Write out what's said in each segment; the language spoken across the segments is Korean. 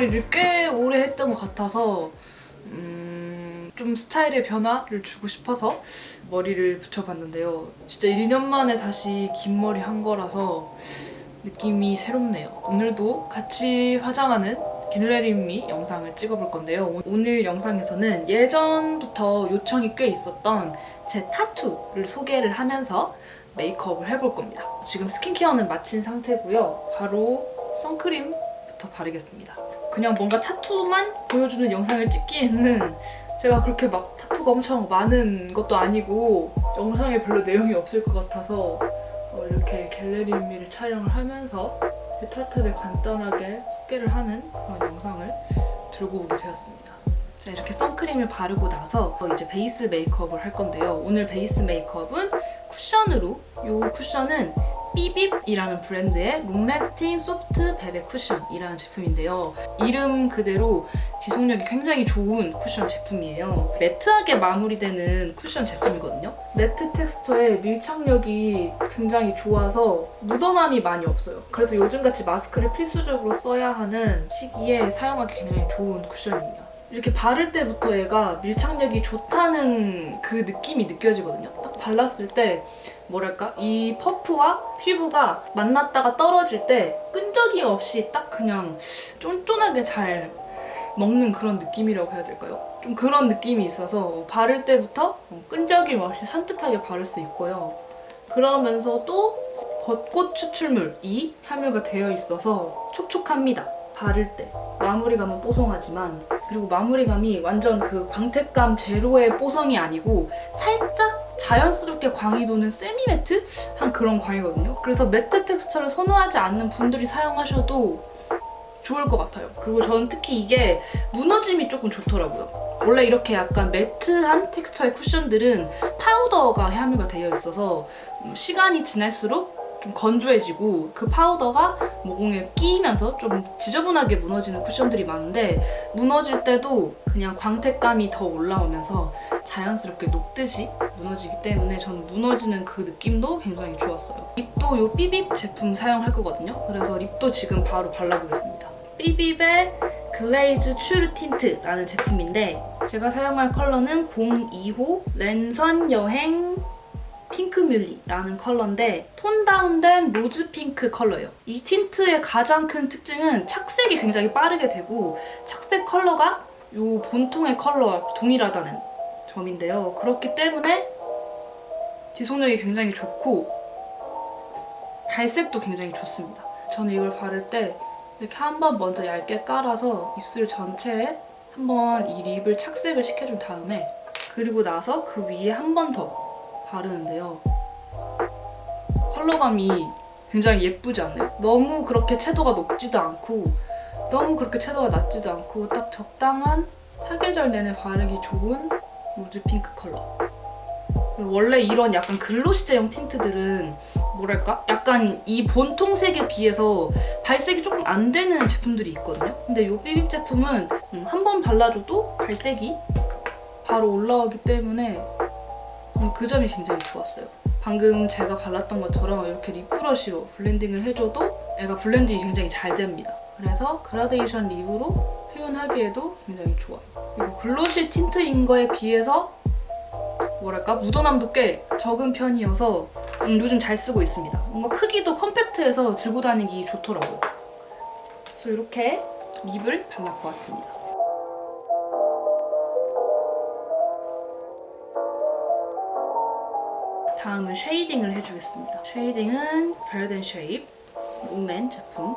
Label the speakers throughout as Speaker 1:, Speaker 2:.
Speaker 1: 머리를 꽤 오래 했던 것 같아서 좀 스타일의 변화를 주고 싶어서 머리를 붙여봤는데요. 진짜 1년 만에 다시 긴 머리 한 거라서 느낌이 새롭네요. 오늘도 같이 화장하는 겟레디미 영상을 찍어볼 건데요. 오늘 영상에서는 예전부터 요청이 꽤 있었던 제 타투를 소개를 하면서 메이크업을 해볼 겁니다. 지금 스킨케어는 마친 상태고요. 바로 선크림부터 바르겠습니다. 그냥 뭔가 타투만 보여주는 영상을 찍기에는 제가 그렇게 막 타투가 엄청 많은 것도 아니고 영상에 별로 내용이 없을 것 같아서 이렇게 겟레디미를 촬영을 하면서 타투를 간단하게 소개를 하는 그런 영상을 들고 오게 되었습니다. 자, 이렇게 선크림을 바르고 나서 이제 베이스 메이크업을 할 건데요. 오늘 베이스 메이크업은 쿠션으로, 이 쿠션은 삐빕이라는 브랜드의 롱래스팅 소프트 베베 쿠션이라는 제품인데요. 이름 그대로 지속력이 굉장히 좋은 쿠션 제품이에요. 매트하게 마무리되는 쿠션 제품이거든요. 매트 텍스처의 밀착력이 굉장히 좋아서 묻어남이 많이 없어요. 그래서 요즘같이 마스크를 필수적으로 써야 하는 시기에 사용하기 굉장히 좋은 쿠션입니다. 이렇게 바를 때부터 얘가 밀착력이 좋다는 그 느낌이 느껴지거든요. 딱 발랐을 때 뭐랄까? 이 퍼프와 피부가 만났다가 떨어질 때 끈적임 없이 딱 그냥 쫀쫀하게 잘 먹는 그런 느낌이라고 해야 될까요? 좀 그런 느낌이 있어서 바를 때부터 끈적임 없이 산뜻하게 바를 수 있고요. 그러면서도 벚꽃 추출물이 함유가 되어 있어서 촉촉합니다. 바를 때. 마무리감은 뽀송하지만, 그리고 마무리감이 완전 그 광택감 제로의 뽀송이 아니고 살짝 자연스럽게 광이 도는 세미매트한 그런 광이거든요. 그래서 매트 텍스처를 선호하지 않는 분들이 사용하셔도 좋을 것 같아요. 그리고 저는 특히 이게 무너짐이 조금 좋더라고요. 원래 이렇게 약간 매트한 텍스처의 쿠션들은 파우더가 함유가 되어 있어서 시간이 지날수록 좀 건조해지고 그 파우더가 모공에 끼면서 좀 지저분하게 무너지는 쿠션들이 많은데, 무너질 때도 그냥 광택감이 더 올라오면서 자연스럽게 녹듯이 무너지기 때문에 저는 무너지는 그 느낌도 굉장히 좋았어요. 립도 이 삐빕 제품 사용할 거거든요. 그래서 립도 지금 바로 발라보겠습니다. 삐빕의 글레이즈 추르 틴트라는 제품인데, 제가 사용할 컬러는 02호 랜선 여행 핑크뮬리라는 컬러인데 톤 다운된 로즈 핑크 컬러예요. 이 틴트의 가장 큰 특징은 착색이 굉장히 빠르게 되고 착색 컬러가 이 본통의 컬러와 동일하다는 점인데요. 그렇기 때문에 지속력이 굉장히 좋고 발색도 굉장히 좋습니다. 저는 이걸 바를 때 이렇게 한번 먼저 얇게 깔아서 입술 전체에 한번 이 립을 착색을 시켜준 다음에, 그리고 나서 그 위에 한 번 더 바르는데요. 컬러감이 굉장히 예쁘지 않나요? 너무 그렇게 채도가 높지도 않고 너무 그렇게 채도가 낮지도 않고 딱 적당한 사계절 내내 바르기 좋은 로즈 핑크 컬러. 원래 이런 약간 글로시제형 틴트들은 뭐랄까? 약간 이 본통색에 비해서 발색이 조금 안 되는 제품들이 있거든요. 근데 이 삐빕 제품은 한 번 발라줘도 발색이 바로 올라오기 때문에 그 점이 굉장히 좋았어요. 방금 제가 발랐던 것처럼 이렇게 립브러쉬로 블렌딩을 해줘도 애가 블렌딩이 굉장히 잘 됩니다. 그래서 그라데이션 립으로 표현하기에도 굉장히 좋아요. 그리고 글로시 틴트인 거에 비해서 뭐랄까 묻어남도 꽤 적은 편이어서 요즘 잘 쓰고 있습니다. 뭔가 크기도 컴팩트해서 들고 다니기 좋더라고요. 그래서 이렇게 립을 발라보았습니다. 다음은 쉐이딩을 해주겠습니다. 쉐이딩은 베르덴 쉐입 롬앤 제품.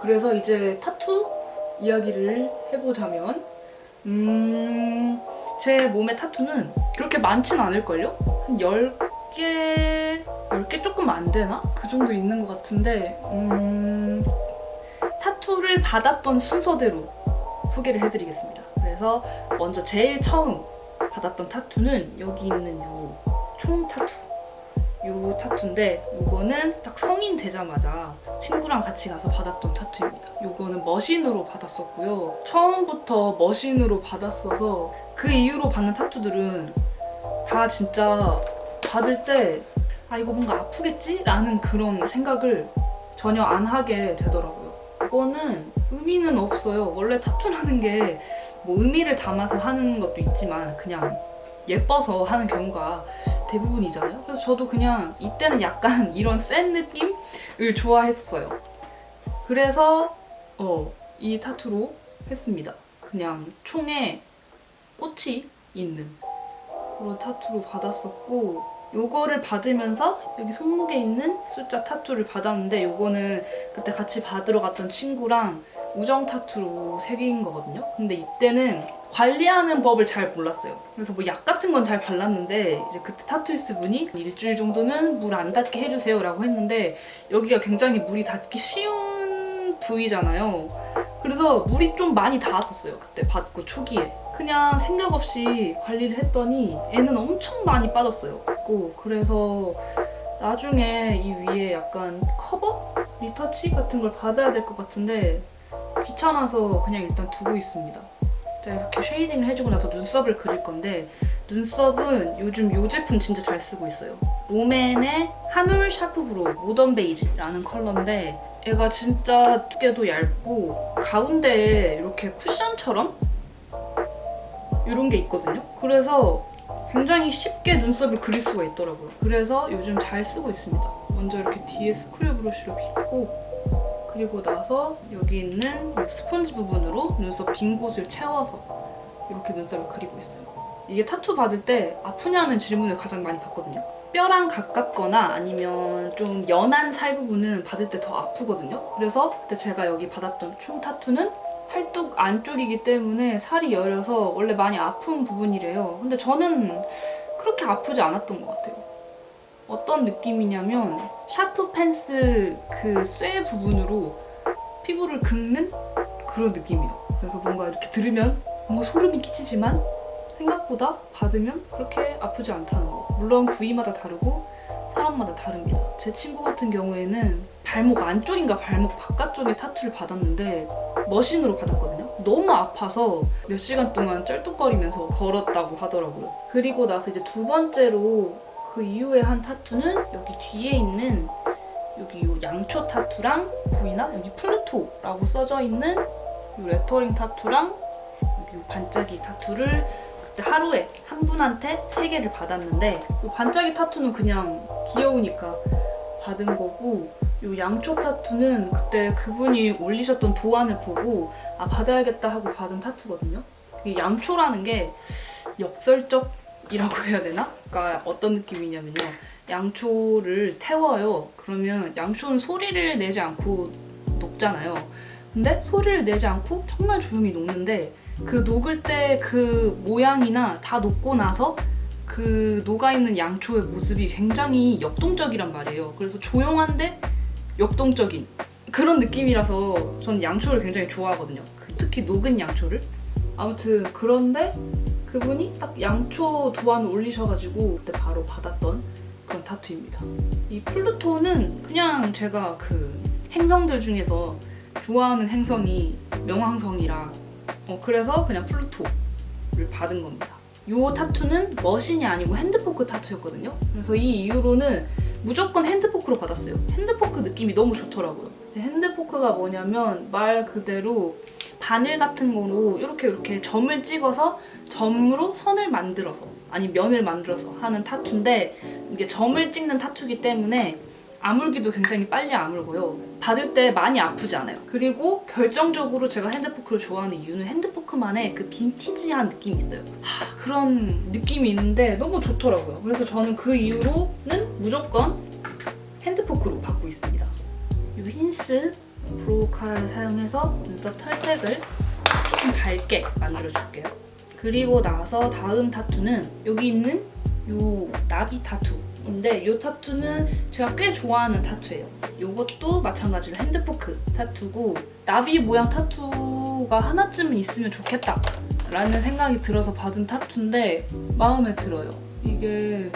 Speaker 1: 그래서 이제 타투 이야기를 해보자면 제 몸의 타투는 그렇게 많진 않을걸요? 한 10개 조금 안 되나? 그 정도 있는 것 같은데 타투를 받았던 순서대로 소개를 해드리겠습니다. 그래서 먼저 제일 처음 받았던 타투는 여기 있는 요 총 타투. 요 타투인데 요거는 딱 성인 되자마자 친구랑 같이 가서 받았던 타투입니다. 요거는 머신으로 받았었고요. 처음부터 머신으로 받았어서 그 이후로 받는 타투들은 다 진짜 받을 때 이거 뭔가 아프겠지? 라는 그런 생각을 전혀 안 하게 되더라고요. 이거는 의미는 없어요. 원래 타투라는 게 뭐 의미를 담아서 하는 것도 있지만 그냥 예뻐서 하는 경우가 대부분이잖아요. 그래서 저도 그냥 이때는 약간 이런 센 느낌을 좋아했어요. 그래서 이 타투로 했습니다. 그냥 총에 꽃이 있는 그런 타투로 받았었고, 요거를 받으면서 여기 손목에 있는 숫자 타투를 받았는데, 요거는 그때 같이 받으러 갔던 친구랑 우정 타투로 새긴 거거든요. 근데 이때는 관리하는 법을 잘 몰랐어요. 그래서 뭐 약 같은 건 잘 발랐는데, 이제 그때 타투이스트 분이 일주일 정도는 물 안 닿게 해주세요 라고 했는데, 여기가 굉장히 물이 닿기 쉬운 부위잖아요. 그래서 물이 좀 많이 닿았었어요. 그때 받고 초기에. 그냥 생각 없이 관리를 했더니 애는 엄청 많이 빠졌어요. 그래서 나중에 이 위에 약간 커버? 리터치 같은 걸 받아야 될 것 같은데 귀찮아서 그냥 일단 두고 있습니다. 자, 이렇게 쉐이딩을 해주고 나서 눈썹을 그릴 건데, 눈썹은 요즘 이 제품 진짜 잘 쓰고 있어요. 롬앤의 한올 샤프 브로우 모던 베이지라는 컬러인데, 얘가 진짜 두께도 얇고 가운데에 이렇게 쿠션처럼 이런 게 있거든요. 그래서 굉장히 쉽게 눈썹을 그릴 수가 있더라고요. 그래서 요즘 잘 쓰고 있습니다. 먼저 이렇게 뒤에 스크류 브러쉬로 빗고, 그리고 나서 여기 있는 스펀지 부분으로 눈썹 빈 곳을 채워서 이렇게 눈썹을 그리고 있어요. 이게 타투 받을 때 아프냐는 질문을 가장 많이 받거든요. 뼈랑 가깝거나 아니면 좀 연한 살 부분은 받을 때 더 아프거든요. 그래서 그때 제가 여기 받았던 총 타투는 팔뚝 안쪽이기 때문에 살이 여려서 원래 많이 아픈 부분이래요. 근데 저는 그렇게 아프지 않았던 것 같아요. 어떤 느낌이냐면 샤프 펜스 그 쇠 부분으로 피부를 긁는 그런 느낌이에요. 그래서 뭔가 이렇게 들으면 뭔가 소름이 끼치지만 생각보다 받으면 그렇게 아프지 않다는 거. 물론 부위마다 다르고 사람마다 다릅니다. 제 친구 같은 경우에는 발목 안쪽인가 발목 바깥쪽에 타투를 받았는데 머신으로 받았거든요. 너무 아파서 몇 시간 동안 쩔뚝거리면서 걸었다고 하더라고요. 그리고 나서 이제 두 번째로 그 이후에 한 타투는 여기 뒤에 있는 여기 요 양초 타투랑, 보이나? 여기 플루토라고 써져 있는 요 레터링 타투랑 여기 요 반짝이 타투를 그때 하루에 한 분한테 3개를 받았는데, 요 반짝이 타투는 그냥 귀여우니까 받은 거고, 요 양초 타투는 그때 그분이 올리셨던 도안을 보고 아, 받아야겠다 하고 받은 타투거든요. 이 양초라는 게 역설적이라고 해야 되나? 그러니까 어떤 느낌이냐면요, 양초를 태워요. 그러면 양초는 소리를 내지 않고 녹잖아요. 근데 소리를 내지 않고 정말 조용히 녹는데, 그 녹을 때 그 모양이나 다 녹고 나서 그 녹아있는 양초의 모습이 굉장히 역동적이란 말이에요. 그래서 조용한데 역동적인 그런 느낌이라서 저는 양초를 굉장히 좋아하거든요. 특히 녹은 양초를. 아무튼 그런데 그분이 딱 양초 도안을 올리셔가지고 그때 바로 받았던 그런 타투입니다. 이 플루토는 그냥 제가 그 행성들 중에서 좋아하는 행성이 명왕성이라 그래서 그냥 플루토를 받은 겁니다. 이 타투는 머신이 아니고 핸드포크 타투였거든요. 그래서 이 이후로는 무조건 핸드포크로 받았어요. 핸드포크 느낌이 너무 좋더라고요. 핸드포크가 뭐냐면 말 그대로 바늘 같은 거로 이렇게 점을 찍어서 점으로 선을 만들어서, 아니 면을 만들어서 하는 타투인데, 이게 점을 찍는 타투이기 때문에 아물기도 굉장히 빨리 아물고요. 받을 때 많이 아프지 않아요. 그리고 결정적으로 제가 핸드포크를 좋아하는 이유는 핸드포크만의 그 빈티지한 느낌이 있어요. 그런 느낌이 있는데 너무 좋더라고요. 그래서 저는 그 이후로는 무조건 핸드포크로 받고 있습니다. 이 힌스 브로우 칼을 사용해서 눈썹 털색을 조금 밝게 만들어줄게요. 그리고 나서 다음 타투는 여기 있는 요 나비 타투인데, 이 타투는 제가 꽤 좋아하는 타투예요. 이것도 마찬가지로 핸드포크 타투고, 나비 모양 타투가 하나쯤은 있으면 좋겠다 라는 생각이 들어서 받은 타투인데 마음에 들어요. 이게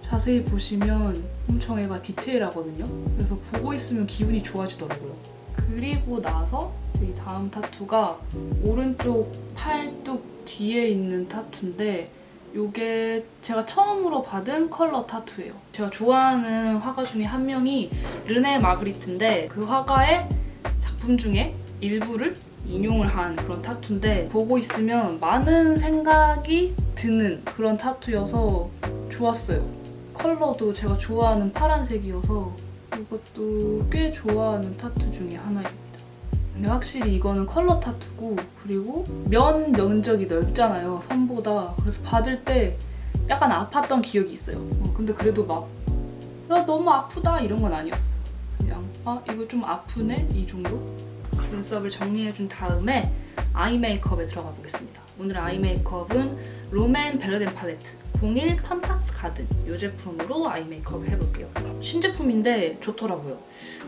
Speaker 1: 자세히 보시면 엄청 애가 디테일하거든요. 그래서 보고 있으면 기분이 좋아지더라고요. 그리고 나서 이 다음 타투가 오른쪽 팔뚝 뒤에 있는 타투인데, 이게 제가 처음으로 받은 컬러 타투예요. 제가 좋아하는 화가 중에 한 명이 르네 마그리트인데, 그 화가의 작품 중에 일부를 인용을 한 그런 타투인데 보고 있으면 많은 생각이 드는 그런 타투여서 좋았어요. 컬러도 제가 좋아하는 파란색이어서 이것도 꽤 좋아하는 타투 중에 하나입니다. 근데 확실히 이거는 컬러 타투고 그리고 면적이 넓잖아요, 선보다. 그래서 받을 때 약간 아팠던 기억이 있어요. 근데 그래도 막 나 너무 아프다 이런 건 아니었어. 그냥 이거 좀 아프네? 이 정도? 눈썹을 정리해준 다음에 아이 메이크업에 들어가 보겠습니다. 오늘의 아이 메이크업은 롬앤 베르덴 팔레트 01 팜파스 가든 이 제품으로 아이 메이크업 해볼게요. 신제품인데 좋더라고요.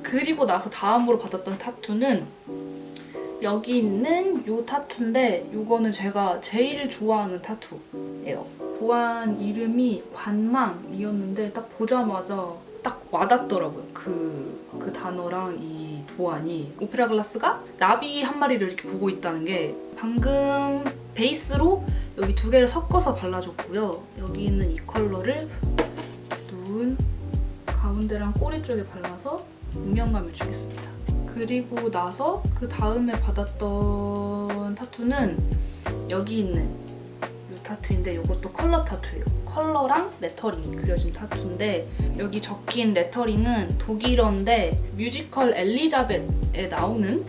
Speaker 1: 그리고 나서 다음으로 받았던 타투는 여기 있는 이 타투인데 이거는 제가 제일 좋아하는 타투예요. 도안 이름이 관망이었는데 딱 보자마자 딱 와닿더라고요. 그 단어랑 이 도안이. 오페라 글라스가 나비 한 마리를 이렇게 보고 있다는 게 방금 베이스로 여기 두 개를 섞어서 발라줬고요. 여기 있는 이 컬러를 눈 가운데랑 꼬리 쪽에 발라서 음영감을 주겠습니다. 그리고 나서 그 다음에 받았던 타투는 여기 있는 이 타투인데 이것도 컬러 타투예요. 컬러랑 레터링이 그려진 타투인데 여기 적힌 레터링은 독일어인데 뮤지컬 엘리자벳에 나오는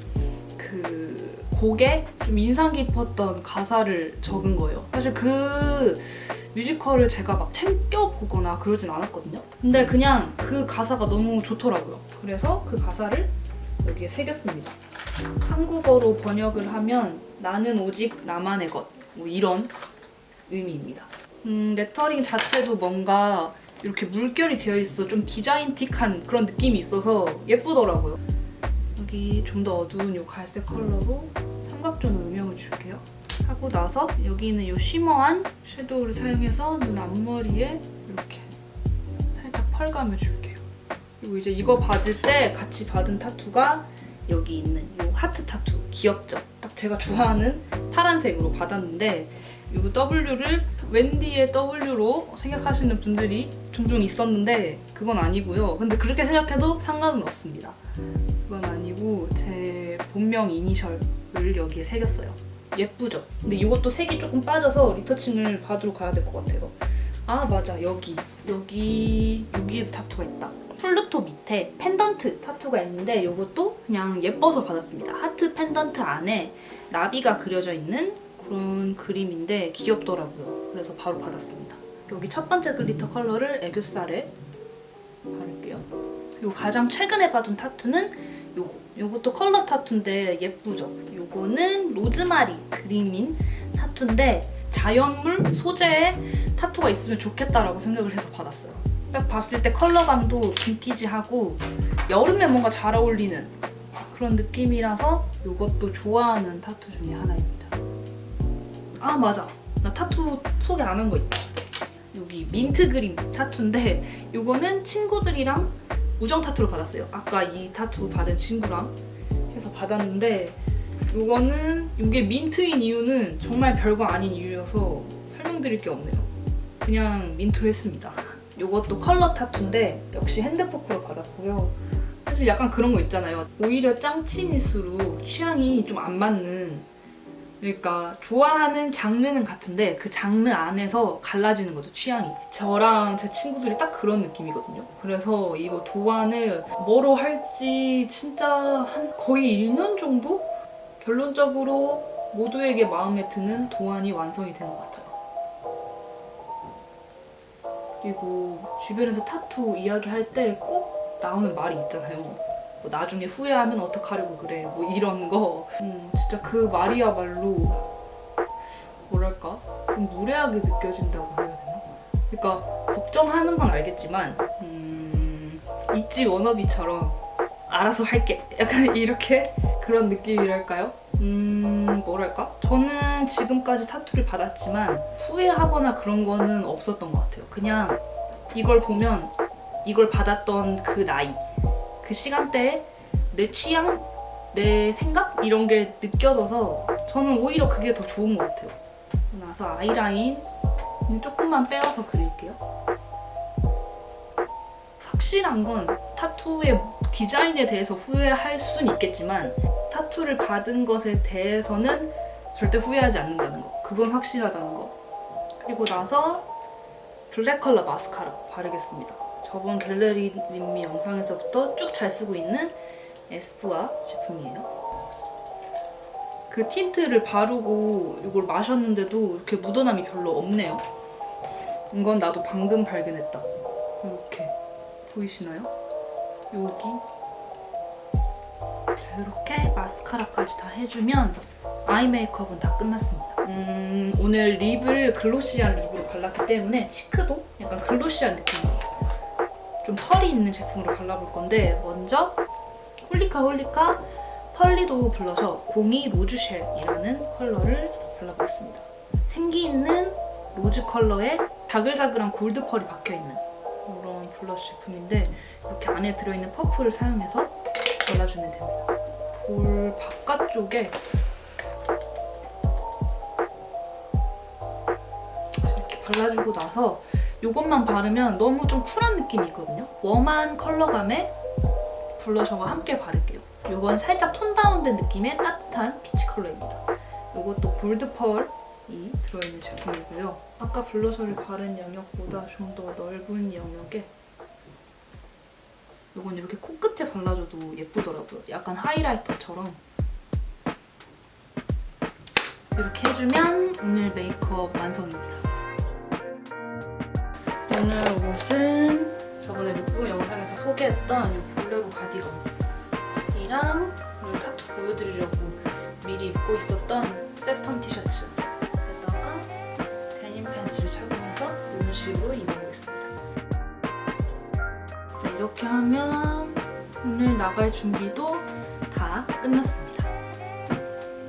Speaker 1: 그 곡에 좀 인상 깊었던 가사를 적은 거예요. 사실 그 뮤지컬을 제가 막 챙겨보거나 그러진 않았거든요. 근데 그냥 그 가사가 너무 좋더라고요. 그래서 그 가사를 여기에 새겼습니다. 한국어로 번역을 하면 나는 오직 나만의 것, 뭐 이런 의미입니다. 레터링 자체도 뭔가 이렇게 물결이 되어 있어 좀 디자인틱한 그런 느낌이 있어서 예쁘더라고요. 여기 좀 더 어두운 이 갈색 컬러로 삼각존 음영을 줄게요. 하고 나서 여기 있는 이 쉬머한 섀도우를 사용해서 눈 앞머리에 이렇게 살짝 펄감을 줄게요. 그리고 이제 이거 받을 때 같이 받은 타투가 여기 있는 이 하트 타투. 귀엽죠? 딱 제가 좋아하는 파란색으로 받았는데 이 W를 웬디의 W로 생각하시는 분들이 종종 있었는데 그건 아니고요. 근데 그렇게 생각해도 상관은 없습니다. 그건 아니고 제 본명 이니셜을 여기에 새겼어요. 예쁘죠? 근데 이것도 색이 조금 빠져서 리터칭을 받으러 가야 될 것 같아요. 아 맞아, 여기에도 타투가 있다. 플루토 밑에 펜던트 타투가 있는데 이것도 그냥 예뻐서 받았습니다. 하트 펜던트 안에 나비가 그려져 있는 그런 그림인데 귀엽더라고요. 그래서 바로 받았습니다. 여기 첫 번째 글리터 컬러를 애교살에 바를게요. 그리고 가장 최근에 받은 타투는 요것도 컬러 타투인데 예쁘죠? 요거는 로즈마리 그림인 타투인데 자연물 소재의 타투가 있으면 좋겠다라고 생각을 해서 받았어요. 딱 봤을 때 컬러감도 빈티지하고 여름에 뭔가 잘 어울리는 그런 느낌이라서 요것도 좋아하는 타투 중에 하나입니다. 아 맞아, 나 타투 소개 안 한 거 있다. 여기 민트 그림 타투인데 요거는 친구들이랑 우정 타투로 받았어요. 아까 이 타투 받은 친구랑 해서 받았는데 이게 민트인 이유는 정말 별거 아닌 이유여서 설명드릴 게 없네요. 그냥 민트로 했습니다. 이것도 컬러 타투인데 역시 핸드포크로 받았고요. 사실 약간 그런 거 있잖아요. 오히려 짱친일수록 취향이 좀 안 맞는, 그러니까 좋아하는 장르는 같은데 그 장르 안에서 갈라지는 거죠, 취향이. 저랑 제 친구들이 딱 그런 느낌이거든요. 그래서 이거 도안을 뭐로 할지 진짜 한 거의 1년 정도? 결론적으로 모두에게 마음에 드는 도안이 완성이 된 것 같아요. 그리고 주변에서 타투 이야기할 때 꼭 나오는 말이 있잖아요. 뭐 나중에 후회하면 어떡하려고 그래, 뭐 이런 거. 진짜 그 말이야말로 뭐랄까 좀 무례하게 느껴진다고 해야 되나? 그러니까 걱정하는 건 알겠지만 있지 워너비처럼 알아서 할게, 약간 이렇게 그런 느낌이랄까요? 뭐랄까? 저는 지금까지 타투를 받았지만 후회하거나 그런 거는 없었던 것 같아요. 그냥 이걸 보면 이걸 받았던 그 나이, 그 시간대에 내 취향, 내 생각 이런 게 느껴져서 저는 오히려 그게 더 좋은 것 같아요. 나서 아이라인 조금만 빼어서 그릴게요. 확실한 건 타투의 디자인에 대해서 후회할 순 있겠지만 타투를 받은 것에 대해서는 절대 후회하지 않는다는 거, 그건 확실하다는 거. 그리고 나서 블랙 컬러 마스카라 바르겠습니다. 저번 갤러리 윗미 영상에서부터 쭉 잘 쓰고 있는 에스쁘아 제품이에요. 그 틴트를 바르고 이걸 마셨는데도 이렇게 묻어남이 별로 없네요. 이건 나도 방금 발견했다. 이렇게 보이시나요? 여기. 자, 이렇게 마스카라까지 다 해주면 아이 메이크업은 다 끝났습니다. 오늘 립을 글로시한 립으로 발랐기 때문에 치크도 약간 글로시한 느낌이에요. 좀 펄이 있는 제품으로 발라볼 건데, 먼저 홀리카 펄리도 블러셔 02 로즈쉘이라는 컬러를 발라보겠습니다. 생기 있는 로즈 컬러에 자글자글한 골드 펄이 박혀있는 이런 블러셔 제품인데, 이렇게 안에 들어있는 퍼프를 사용해서 발라주면 됩니다. 볼 바깥쪽에 이렇게 발라주고 나서 이것만 바르면 너무 좀 쿨한 느낌이 있거든요. 웜한 컬러감의 블러셔와 함께 바를게요. 이건 살짝 톤 다운된 느낌의 따뜻한 피치 컬러입니다. 이것도 골드 펄이 들어있는 제품이고요. 아까 블러셔를 바른 영역보다 좀 더 넓은 영역에 이건 이렇게 코끝에 발라줘도 예쁘더라고요. 약간 하이라이터처럼. 이렇게 해주면 오늘 메이크업 완성입니다. 오늘 옷은 저번에 룩북 영상에서 소개했던 이 볼레로 가디건이랑 오늘 타투 보여드리려고 미리 입고 있었던 세턴 티셔츠에다가 데님 팬츠를 착용해서 이런 식으로 입어보겠습니다. 자, 이렇게 하면 오늘 나갈 준비도 다 끝났습니다.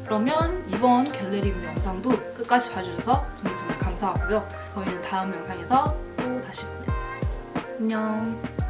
Speaker 1: 그러면 이번 갤러리 영상도 끝까지 봐주셔서 정말 감사하고요. 저희는 다음 영상에서 또 다시 봐요. 안녕.